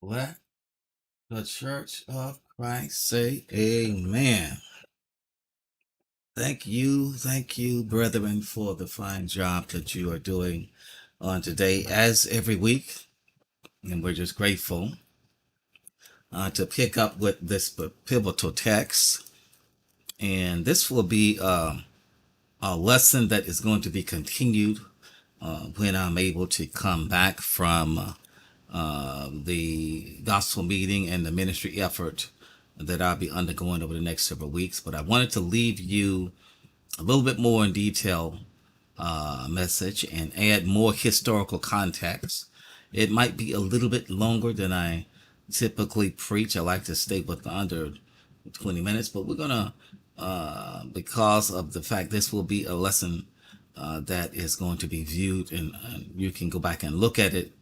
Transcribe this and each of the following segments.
Let the Church of Christ say amen. Thank you, brethren, for the fine job that you are doing on today, as every week. And we're just grateful to pick up with this pivotal text. And this will be a lesson that is going to be continued when I'm able to come back from the gospel meeting and the ministry effort that I'll be undergoing over the next several weeks. But I wanted to leave you a little bit more in detail message and add more historical context. It might be a little bit longer than I typically preach. I like to stay with under 20 minutes, but we're gonna because of the fact this will be a lesson that is going to be viewed, and you can go back and look at it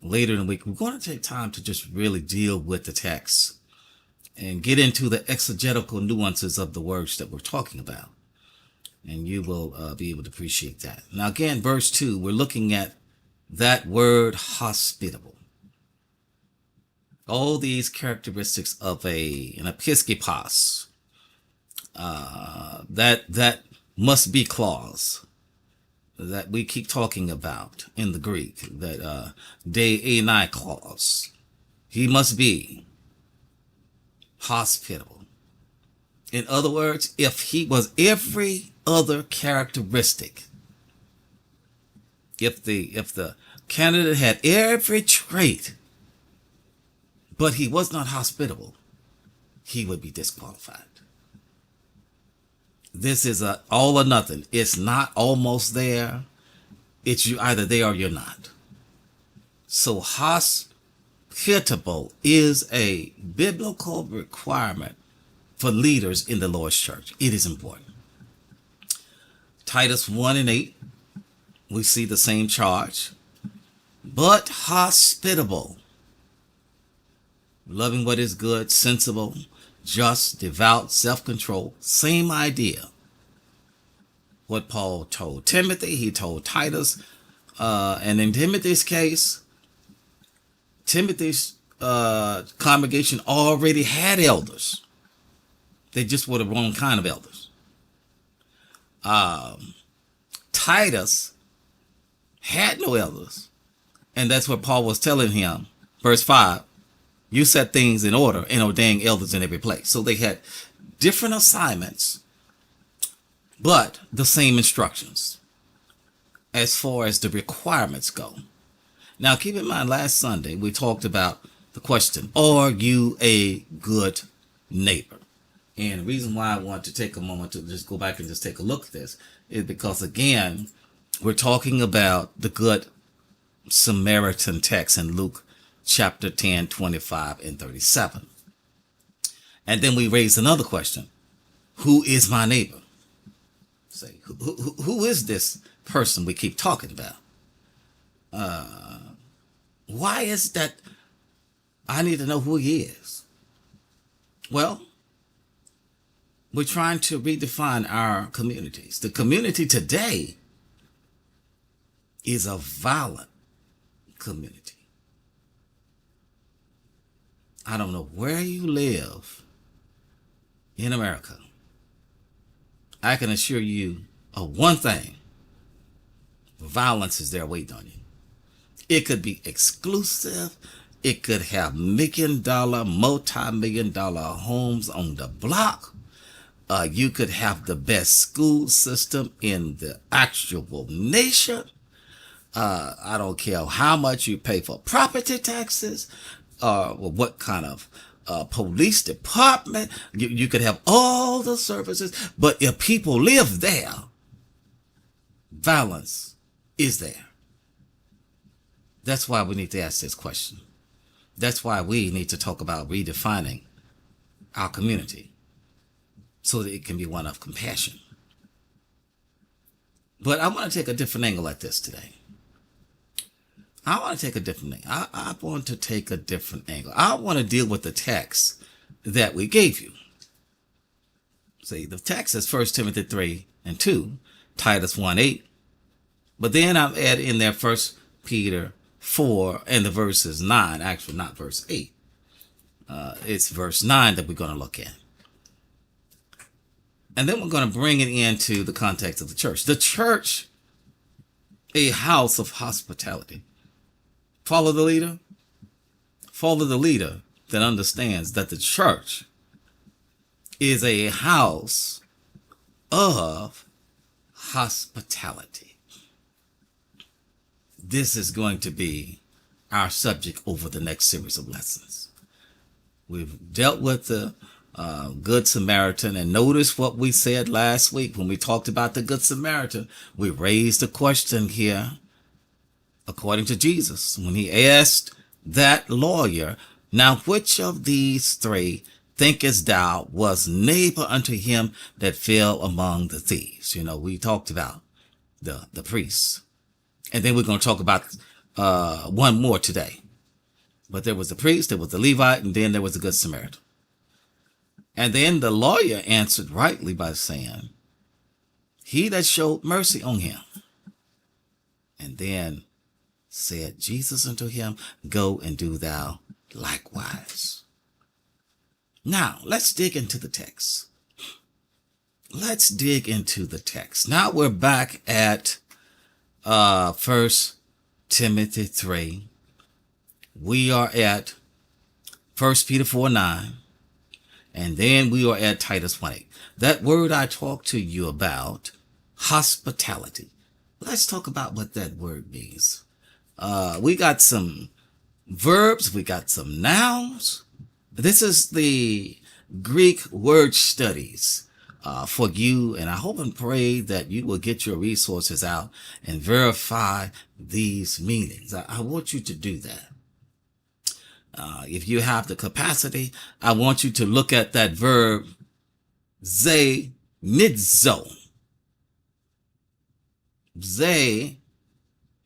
later in the week. We're going to take time to just really deal with the text and get into the exegetical nuances of the words that we're talking about. And you will be able to appreciate that. Now, again, verse 2, we're looking at that word hospitable. All these characteristics of an episkopos, that must be clause that we keep talking about in the Greek, that de enai clause. He must be hospitable. In other words, if he was every other characteristic, if the candidate had every trait, but he was not hospitable, he would be disqualified. This is a all or nothing. It's not almost there. It's you either there or you're not. So hospitable is a biblical requirement for leaders in the Lord's church. It is important. Titus 1:8, we see the same charge. But hospitable, loving what is good, sensible, just, devout, self-control. Same idea. What Paul told Timothy, he told Titus. And in Timothy's case, Timothy's congregation already had elders. They just were the wrong kind of elders. Titus had no elders. And that's what Paul was telling him. Verse 5, you set things in order and ordain elders in every place. So they had different assignments, but the same instructions as far as the requirements go. Now, keep in mind, last Sunday, we talked about the question, are you a good neighbor? And the reason why I want to take a moment to just go back and just take a look at this is because, again, we're talking about the good Samaritan text in Luke chapter 10, 25 and 37. And then we raise another question. Who is my neighbor? Say, who is this person we keep talking about? Why is that I need to know who he is? Well, we're trying to redefine our communities. The community today is a violent community. I don't know where you live in America. I can assure you of one thing. Violence is there waiting on you. It could be exclusive. It could have multi-million dollar homes on the block. You could have the best school system in the actual nation. I don't care how much you pay for property taxes, or what kind of police department. You could have all the services, but if people live there, violence is there. That's why we need to ask this question. That's why we need to talk about redefining our community so that it can be one of compassion. But I want to take a different angle at this today. I want to take a different angle. I want to take a different angle. I want to deal with the text that we gave you. See, the text is 1 Timothy 3 and 2, Titus 1:8. But then I'm adding in there 1 Peter 4 and the verse is 9. Actually, not verse 8. It's verse 9 that we're going to look at. And then we're going to bring it into the context of the church. The church, a house of hospitality. Follow the leader. Follow the leader that understands that the church is a house of hospitality. This is going to be our subject over the next series of lessons. We've dealt with the Good Samaritan, and notice what we said last week when we talked about the Good Samaritan. We raised a question here, according to Jesus, when he asked that lawyer, now which of these three thinkest thou was neighbor unto him that fell among the thieves? You know, we talked about the priests. And then we're going to talk about one more today. But there was the priest, there was the Levite, and then there was the Good Samaritan. And then the lawyer answered rightly by saying, he that showed mercy on him. And then said Jesus unto him, go and do thou likewise. Now, let's dig into the text. Let's dig into the text. Now we're back at 1 Timothy 3. We are at 1 Peter 4:9. And then we are at Titus 1:8. That word I talked to you about, hospitality. Let's talk about what that word means. We got some verbs. We got some nouns. This is the Greek word studies for you. And I hope and pray that you will get your resources out and verify these meanings. I want you to do that. If you have the capacity, I want you to look at that verb, ze nidzo. Ze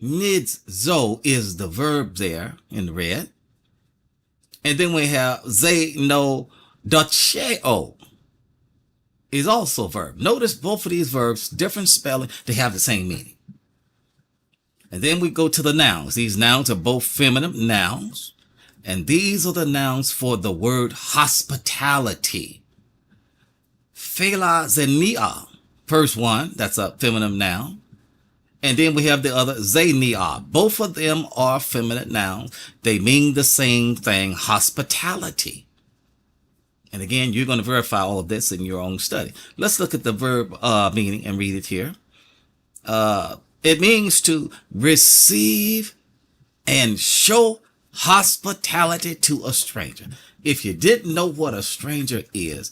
nidzo is the verb there in red. And then we have ze no docheo is also a verb. Notice both of these verbs, different spelling, they have the same meaning. And then we go to the nouns. These nouns are both feminine nouns. And these are the nouns for the word hospitality. Philoxenia, first one, that's a feminine noun. And then we have the other, xenia. Both of them are feminine nouns. They mean the same thing, hospitality. And again, you're going to verify all of this in your own study. Let's look at the verb meaning and read it here. It means to receive and show hospitality to a stranger. If you didn't know what a stranger is,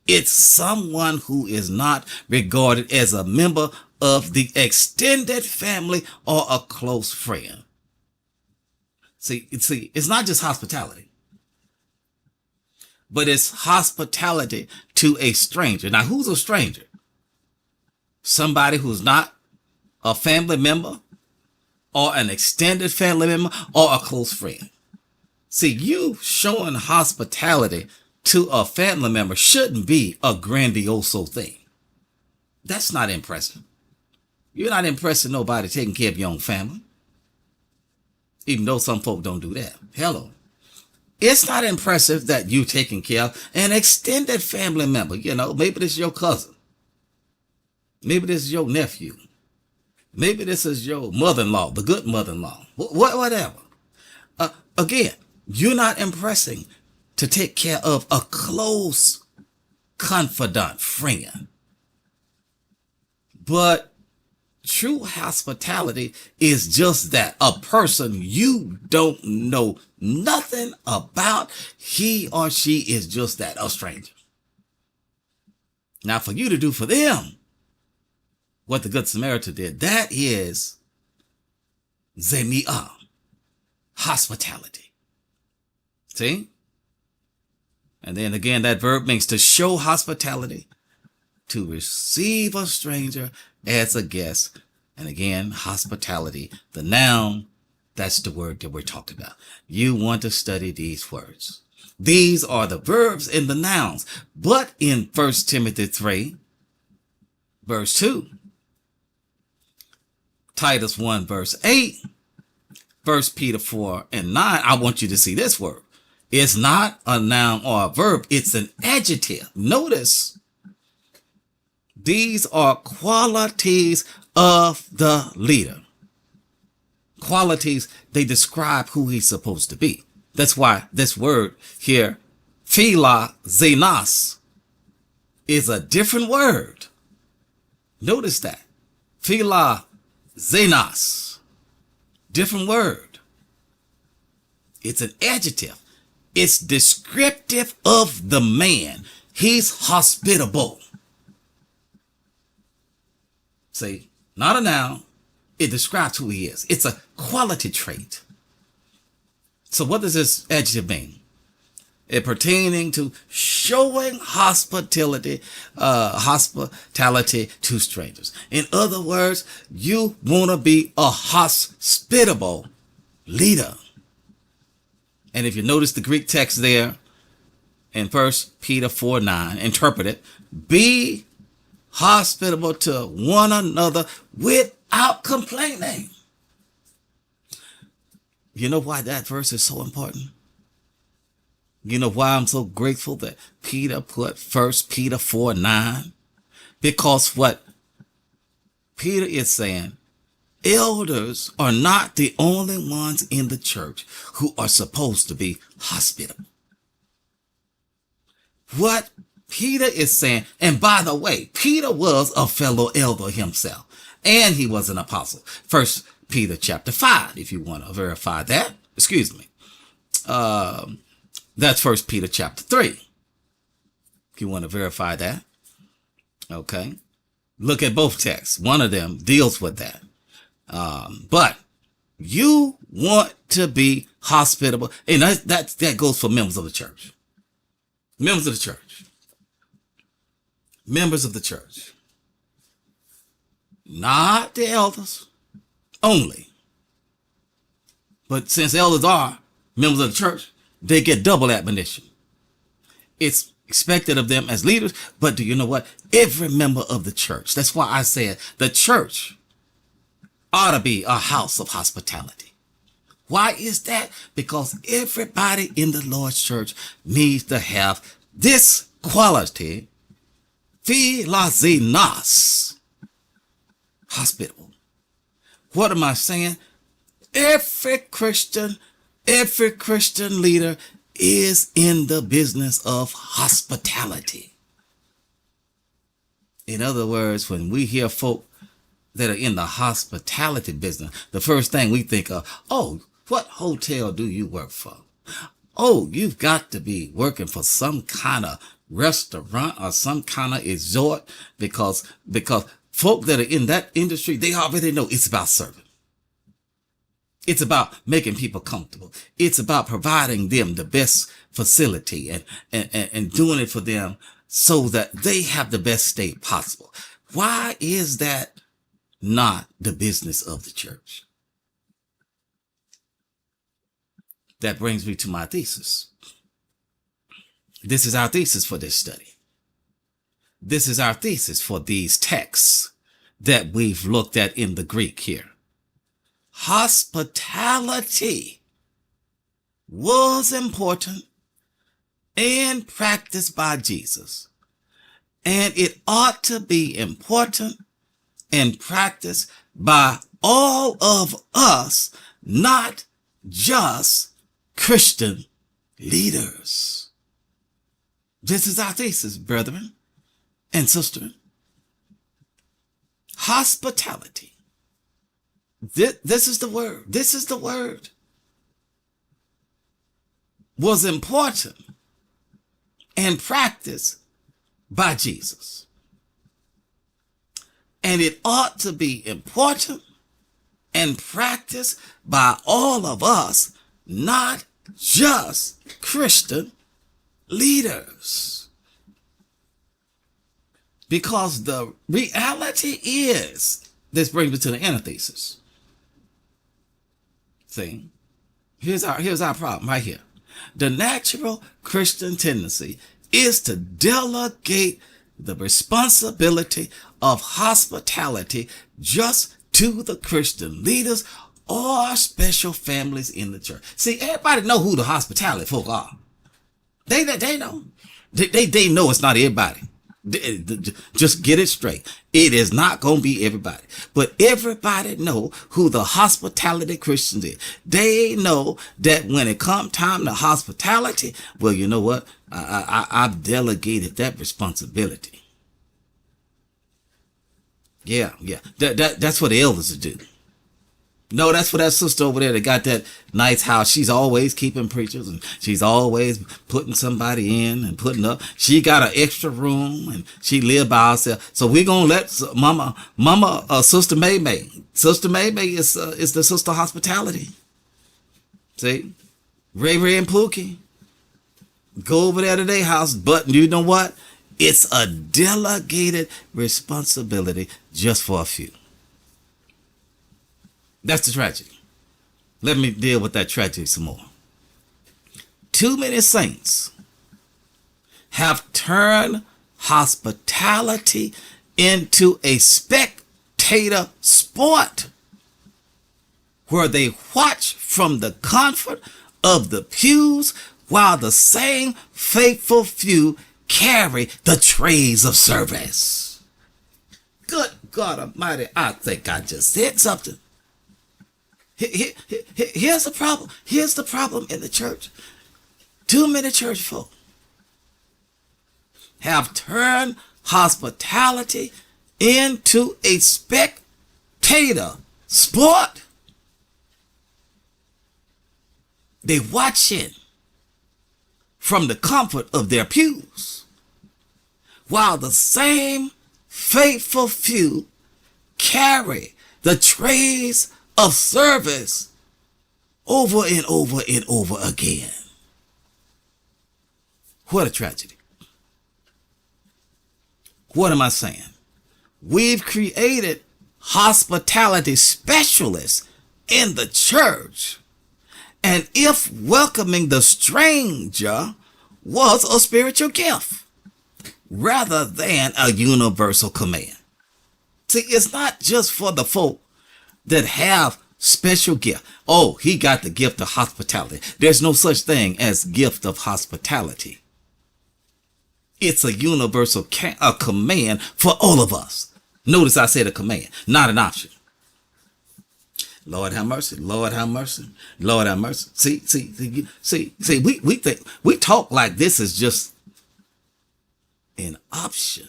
it's someone who is not regarded as a member of the extended family or a close friend. See, it's not just hospitality, but it's hospitality to a stranger. Now, who's a stranger? Somebody who's not a family member, or an extended family member, or a close friend. See, you showing hospitality to a family member shouldn't be a grandioso thing. That's not impressive. You're not impressing nobody taking care of your own family. Even though some folk don't do that. Hello. It's not impressive that you taking care of an extended family member. You know, maybe this is your cousin. Maybe this is your nephew. Maybe this is your mother-in-law, the good mother-in-law, whatever. Again, you're not impressing to take care of a close confidant friend. But true hospitality is just that, a person you don't know nothing about. He or she is just that, a stranger. Now, for you to do for them what the Good Samaritan did, that is xenia, hospitality. See? And then again, that verb means to show hospitality, to receive a stranger as a guest. And again, hospitality, the noun, that's the word that we're talking about. You want to study these words. These are the verbs and the nouns. But in 1 Timothy 3, verse 2, Titus 1, verse 8, First Peter 4 and 9, I want you to see this word. It's not a noun or a verb. It's an adjective. Notice, these are qualities of the leader. Qualities, they describe who he's supposed to be. That's why this word here, philoxenos, is a different word. Notice that. Philoxenos. Different word. It's an adjective. It's descriptive of the man. He's hospitable. See, not a noun. It describes who he is. It's a quality trait. So what does this adjective mean? It pertaining to showing hospitality to strangers. In other words, you want to be a hospitable leader. And if you notice the Greek text there in 1 Peter 4:9, interpret it, be hospitable to one another without complaining. You know why that verse is so important? You know why I'm so grateful that Peter put 1 Peter 4:9? Because what Peter is saying, elders are not the only ones in the church who are supposed to be hospitable. What Peter is saying, and by the way, Peter was a fellow elder himself, and he was an apostle. 1 Peter chapter 5, if you want to verify that. Excuse me. That's 1 Peter chapter 3. If you want to verify that. Okay. Look at both texts. One of them deals with that. But you want to be hospitable. And that goes for members of the church. Members of the church. Members of the church. Not the elders only. But since elders are members of the church, they get double admonition. It's expected of them as leaders, but do you know what? Every member of the church. That's why I said the church ought to be a house of hospitality. Why is that? Because everybody in the Lord's church needs to have this quality, philoxenos, hospitable. What am I saying? Every Christian leader is in the business of hospitality. In other words, when we hear folk that are in the hospitality business, the first thing we think of, oh, what hotel do you work for? Oh, you've got to be working for some kind of restaurant or some kind of resort, because folk that are in that industry, they already know it's about serving. It's about making people comfortable. It's about providing them the best facility and doing it for them so that they have the best state possible. Why is that not the business of the church? That brings me to my thesis. This is our thesis for this study. This is our thesis for these texts that we've looked at in the Greek here. Hospitality was important and practiced by Jesus. And it ought to be important and practiced by all of us, not just Christian leaders. This is our thesis, brethren and sisters. Hospitality. This is the word. This is the word. Was important and practiced by Jesus. And it ought to be important and practiced by all of us, not just Christian leaders. Because the reality is, this brings me to the antithesis. See, here's our problem right here. The natural Christian tendency is to delegate the responsibility of hospitality just to the Christian leaders or special families in the church. See, everybody know who the hospitality folk are. They know. They know it's not everybody. Just get it straight. It is not going to be everybody, but everybody know who the hospitality Christians is. They know that when it come time to hospitality, well, you know what? I've delegated that responsibility. Yeah. That's what the elders do. No, that's for that sister over there that got that nice house. She's always keeping preachers and she's always putting somebody in and putting up. She got an extra room and she live by herself. So we're going to let Sister May. Sister May is the sister hospitality. See? Ray and Pookie. Go over there to their house. But you know what? It's a delegated responsibility just for a few. That's the tragedy. Let me deal with that tragedy some more. Too many saints have turned hospitality into a spectator sport where they watch from the comfort of the pews while the same faithful few carry the trays of service. Good God Almighty, I think I just said something. Here's the problem. Here's the problem in the church. Too many church folk have turned hospitality into a spectator sport. They watch it from the comfort of their pews, while the same faithful few carry the trays of service over and over and over again. What a tragedy. What am I saying? We've created hospitality specialists in the church, and if welcoming the stranger was a spiritual gift rather than a universal command. See, it's not just for the folk that have special gift. Oh, he got the gift of hospitality. There's no such thing as gift of hospitality. It's a universal command for all of us. Notice I said a command, not an option. Lord have mercy. Lord have mercy. Lord have mercy. See, we think we talk like this is just an option.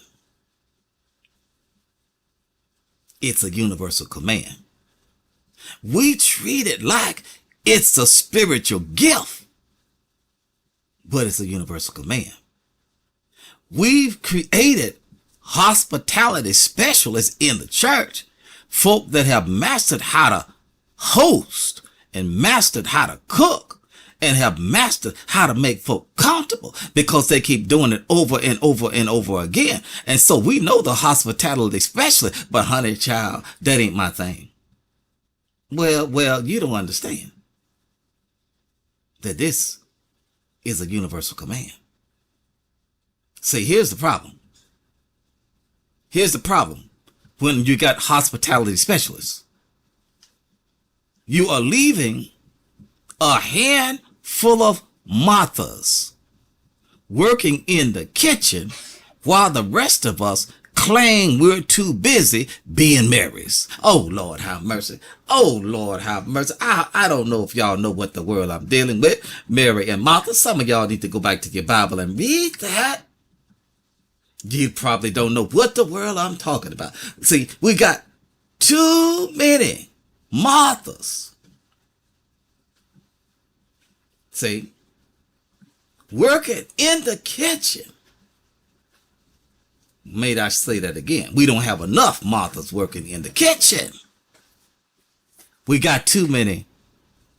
It's a universal command. We treat it like it's a spiritual gift, but it's a universal command. We've created hospitality specialists in the church, folk that have mastered how to host and mastered how to cook and have mastered how to make folk comfortable because they keep doing it over and over and over again. And so we know the hospitality specialist, but honey child, that ain't my thing. Well, you don't understand that this is a universal command. See, here's the problem. Here's the problem when you got hospitality specialists. You are leaving a handful of Marthas working in the kitchen while the rest of us claim we're too busy being Marys. Oh, Lord, have mercy. Oh, Lord, have mercy. I don't know if y'all know what the world I'm dealing with. Mary and Martha. Some of y'all need to go back to your Bible and read that. You probably don't know what the world I'm talking about. See, we got too many Marthas. See, working in the kitchen. May I say that again? We don't have enough Marthas working in the kitchen. We got too many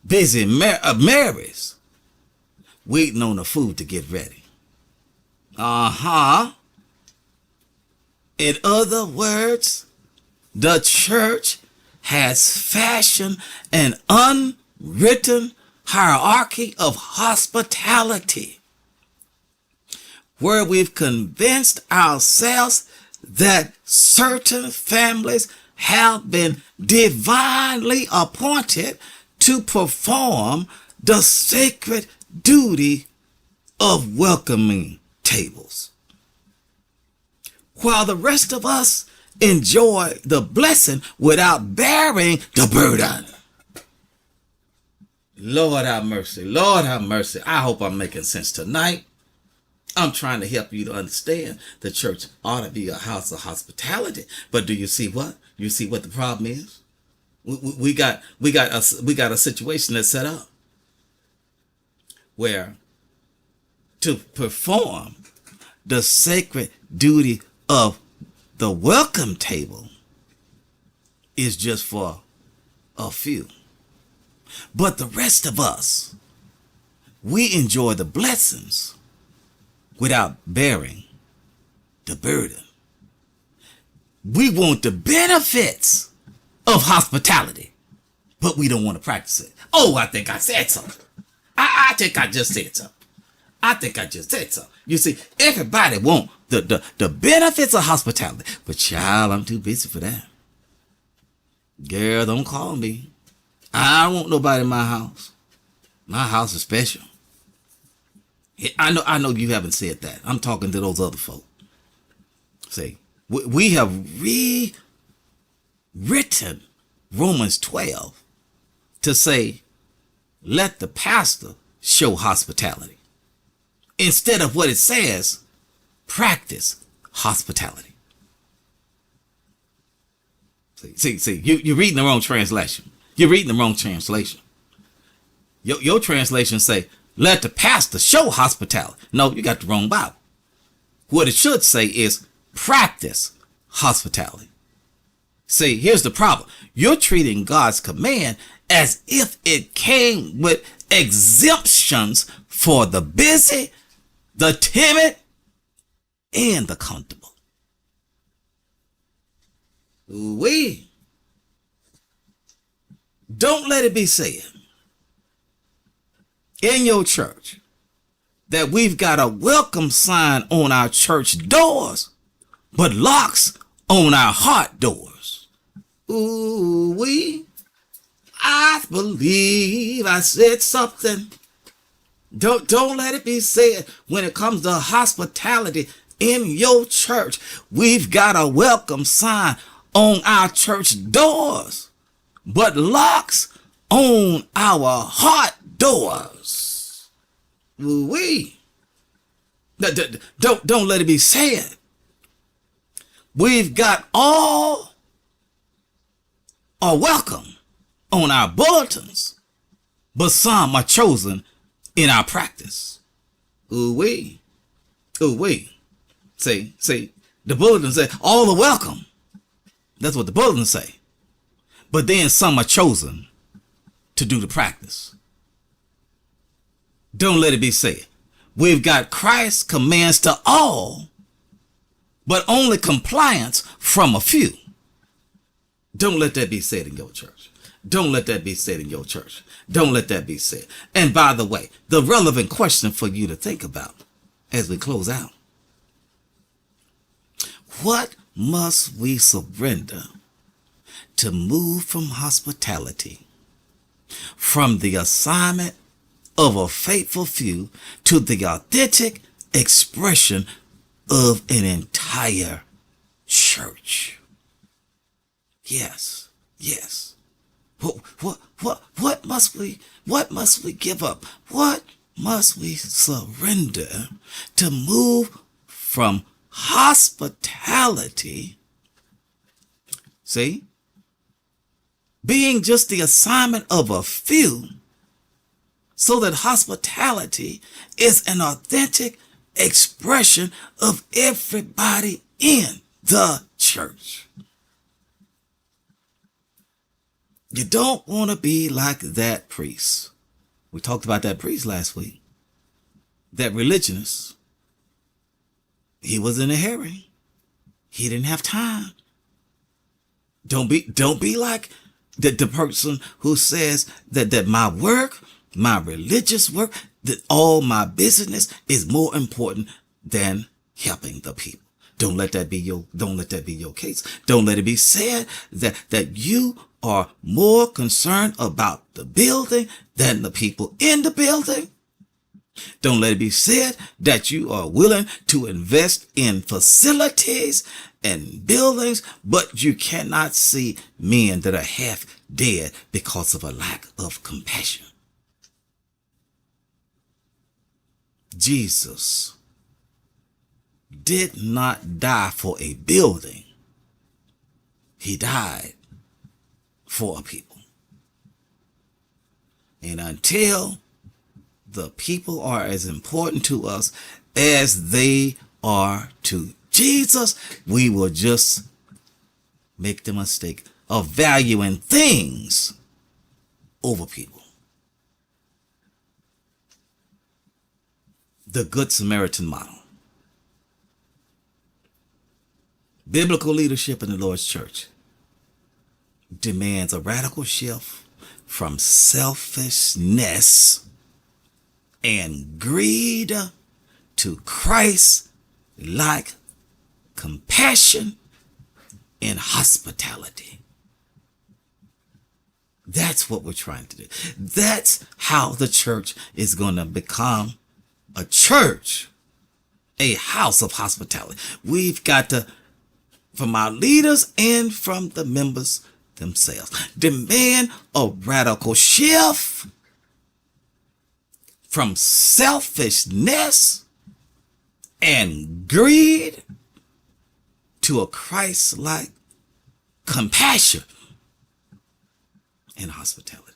busy Marys waiting on the food to get ready. In other words, the church has fashioned an unwritten hierarchy of hospitality where we've convinced ourselves that certain families have been divinely appointed to perform the sacred duty of welcoming tables, while the rest of us enjoy the blessing without bearing the burden. Lord have mercy. Lord have mercy. I hope I'm making sense tonight. I'm trying to help you to understand the church ought to be a house of hospitality. But do you see what? You see what the problem is? We got a situation that's set up where to perform the sacred duty of the welcome table is just for a few. But the rest of us, we enjoy the blessings without bearing the burden. We want the benefits of hospitality, but we don't want to practice it. Oh, I think I said something. I think I just said something. I think I just said something. You see, everybody want the benefits of hospitality, but child, I'm too busy for that. Girl, don't call me. I don't want nobody in my house. My house is special. I know you haven't said that. I'm talking to those other folk. See, we have rewritten Romans 12 to say, let the pastor show hospitality. Instead of what it says, practice hospitality. See, you're reading the wrong translation. You're reading the wrong translation. Your translation say, let the pastor show hospitality. No, you got the wrong Bible. What it should say is practice hospitality. See, here's the problem. You're treating God's command as if it came with exemptions for the busy, the timid, and the comfortable. We don't let it be said in your church that we've got a welcome sign on our church doors, but locks on our heart doors. I believe I said something. Don't let it be said when it comes to hospitality in your church. We've got a welcome sign on our church doors, but locks on our heart doors. Don't let it be said. We've got all are welcome on our bulletins, but some are chosen in our practice. See, the bulletin say all are welcome. That's what the bulletin say. But then some are chosen to do the practice. Don't let it be said. We've got Christ's commands to all, but only compliance from a few. Don't let that be said in your church. Don't let that be said in your church. Don't let that be said. And by the way, the relevant question for you to think about as we close out. What must we surrender to move from hospitality, from the assignment of a faithful few to the authentic expression of an entire church? Yes. What must we give up? What must we surrender to move from hospitality, see, being just the assignment of a few, so that hospitality is an authentic expression of everybody in the church? You don't want to be like that priest. We talked about that priest last week. That religionist. He was in a hurry. He didn't have time. Don't be like the person who says that my work, my religious work, that all my business is more important than helping the people. Don't let that be your case. Don't let it be said that you are more concerned about the building than the people in the building. Don't let it be said that you are willing to invest in facilities and buildings, but you cannot see men that are half dead because of a lack of compassion. Jesus did not die for a building. He died for a people. And until the people are as important to us as they are to Jesus, we will just make the mistake of valuing things over people. The Good Samaritan model. Biblical leadership in the Lord's church demands a radical shift from selfishness and greed to Christ-like compassion and hospitality. That's what we're trying to do. That's how the church is going to become a church, a house of hospitality. We've got to, from our leaders and from the members themselves, demand a radical shift from selfishness and greed to a Christ-like compassion and hospitality.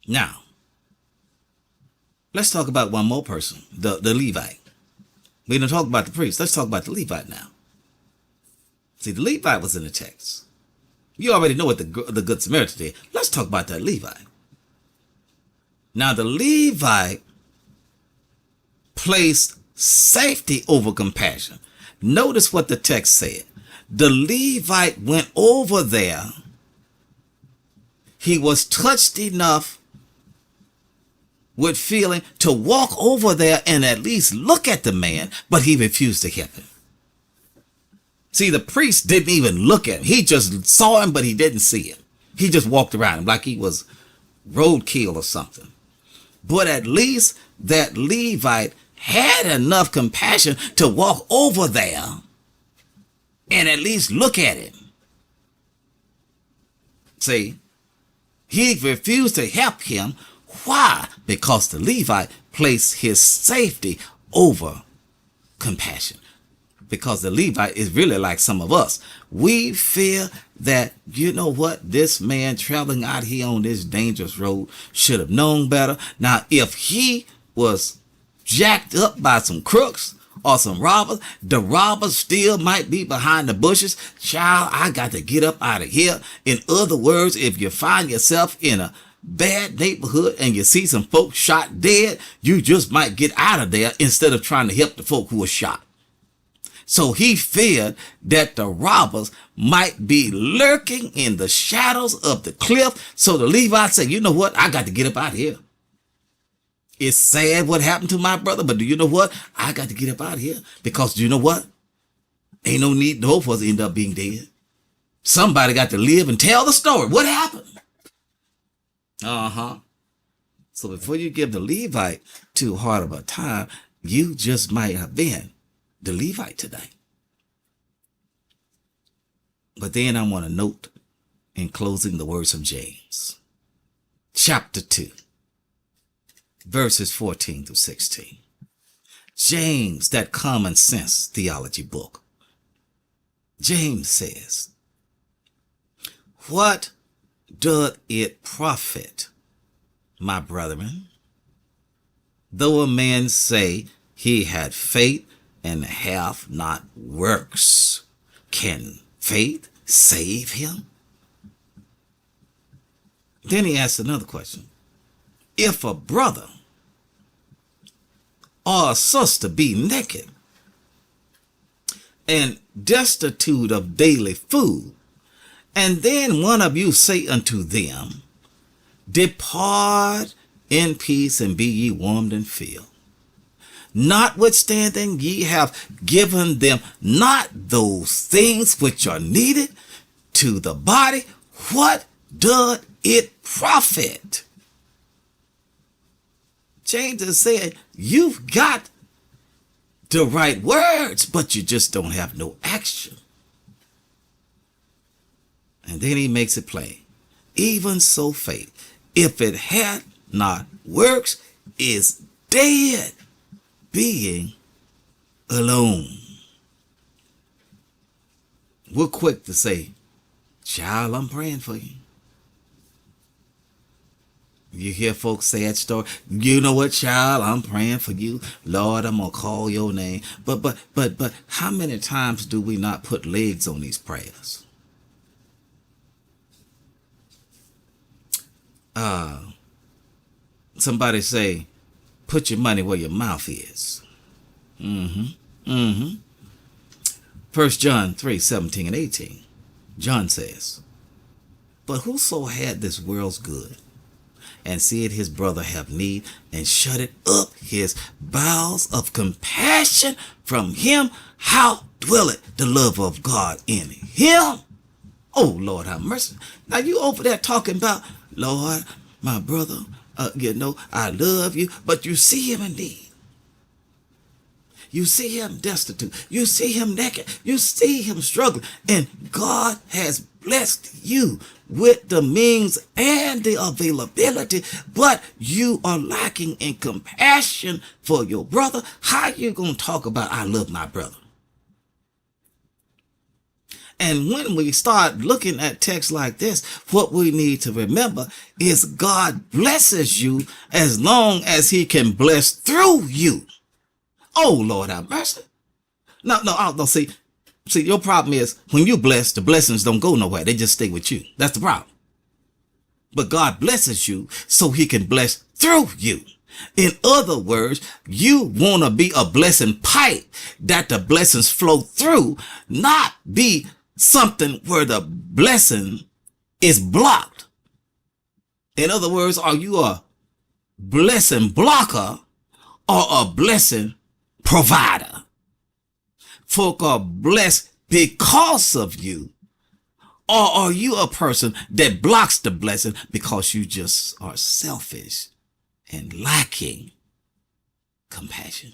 Now, let's talk about one more person, the Levite. We didn't talk about the priest. Let's talk about the Levite now. See, the Levite was in the text. You already know what the Good Samaritan did. Let's talk about that Levite. Now, the Levite placed safety over compassion. Notice what the text said. The Levite went over there. He was touched enough with feeling to walk over there and at least look at the man, but he refused to help him. See, the priest didn't even look at him. He just saw him, but he didn't see him. He just walked around him like he was roadkill or something. But at least that Levite had enough compassion to walk over there and at least look at him. See, he refused to help him. Why? Because the Levite placed his safety over compassion. Because the Levite is really like some of us. We fear that, you know what, this man traveling out here on this dangerous road should have known better. Now, if he was jacked up by some crooks or some robbers, the robbers still might be behind the bushes. Child, I got to get up out of here. In other words, if you find yourself in a bad neighborhood and you see some folks shot dead, you just might get out of there instead of trying to help the folk who were shot. So he feared that the robbers might be lurking in the shadows of the cliff. So the Levite said, you know what? I got to get up out of here. It's sad what happened to my brother, but do you know what? I got to get up out of here because do you know what? Ain't no need no for us to end up being dead. Somebody got to live and tell the story. What happened? So before you give the Levite too hard of a time, you just might have been the Levite today. But then I want to note in closing the words of James, chapter 2, verses 14 through 16. James, that common sense theology book. James says, what doth it profit, my brethren, though a man say he had faith and have not works? Can faith save him? Then he asks another question. If a brother or a sister be naked and destitute of daily food, and then one of you say unto them, depart in peace and be ye warmed and filled, Notwithstanding, ye have given them not those things which are needed to the body. What doth it profit? James is saying, you've got the right words, but you just don't have no action. And then he makes it plain. Even so faith, if it had not works, is dead, being alone. We're quick to say, child, I'm praying for you. You hear folks say that story. You know what, child? I'm praying for you. Lord, I'm gonna call your name. But how many times do we not put legs on these prayers? Somebody say, put your money where your mouth is. 1 John 3:17-18. John says, but whoso had this world's good, and seeth his brother have need, and shutteth up his bowels of compassion from him, how dwelleth the love of God in him? Oh, Lord, have mercy. Now you over there talking about, Lord, my brother, I love you, but you see him in need. You see him destitute. You see him naked. You see him struggling. And God has blessed you with the means and the availability, but you are lacking in compassion for your brother. How you going to talk about, I love my brother? And when we start looking at texts like this, what we need to remember is God blesses you as long as he can bless through you. Oh, Lord, have mercy. No, see, your problem is when you bless, the blessings don't go nowhere. They just stay with you. That's the problem. But God blesses you so he can bless through you. In other words, you want to be a blessing pipe that the blessings flow through, not be something where the blessing is blocked. In other words, are you a blessing blocker or a blessing provider? Folk are blessed because of you, or are you a person that blocks the blessing because you just are selfish and lacking compassion?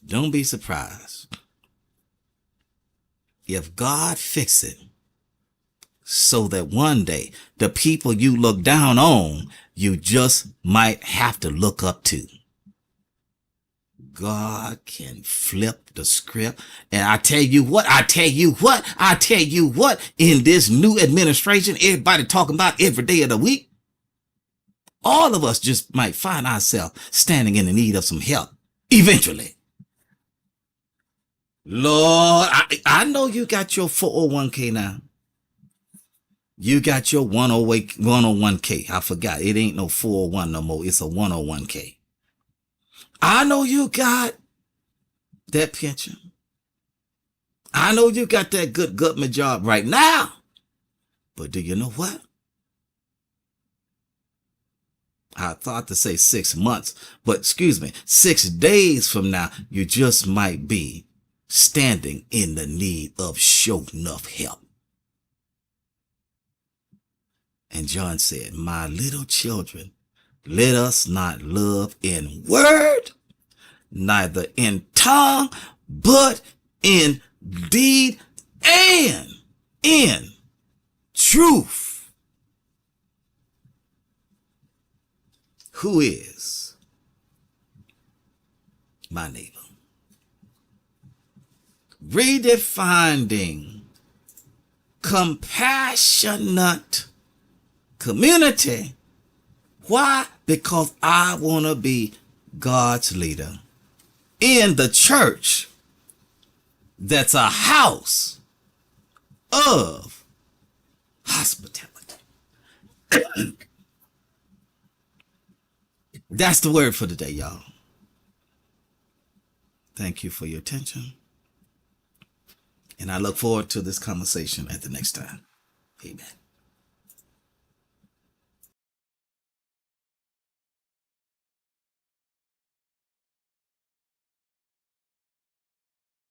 Don't be surprised if God fixes it so that one day the people you look down on, you just might have to look up to. God can flip the script. And I tell you what, in this new administration, everybody talking about every day of the week, all of us just might find ourselves standing in the need of some help eventually. Lord, I know you got your 401k now. You got your 101k. I forgot. It ain't no 401 no more. It's a 101k. I know you got that pension. I know you got that good government job right now. But do you know what? I thought to say 6 months, but 6 days from now, you just might be standing in the need of sure enough help. And John said, my little children, let us not love in word, neither in tongue, but in deed and in truth. Who is my neighbor? Redefining compassionate community. Why? Because I want to be God's leader in the church that's a house of hospitality. That's the word for today, y'all. Thank you for your attention. And I look forward to this conversation at the next time. Amen.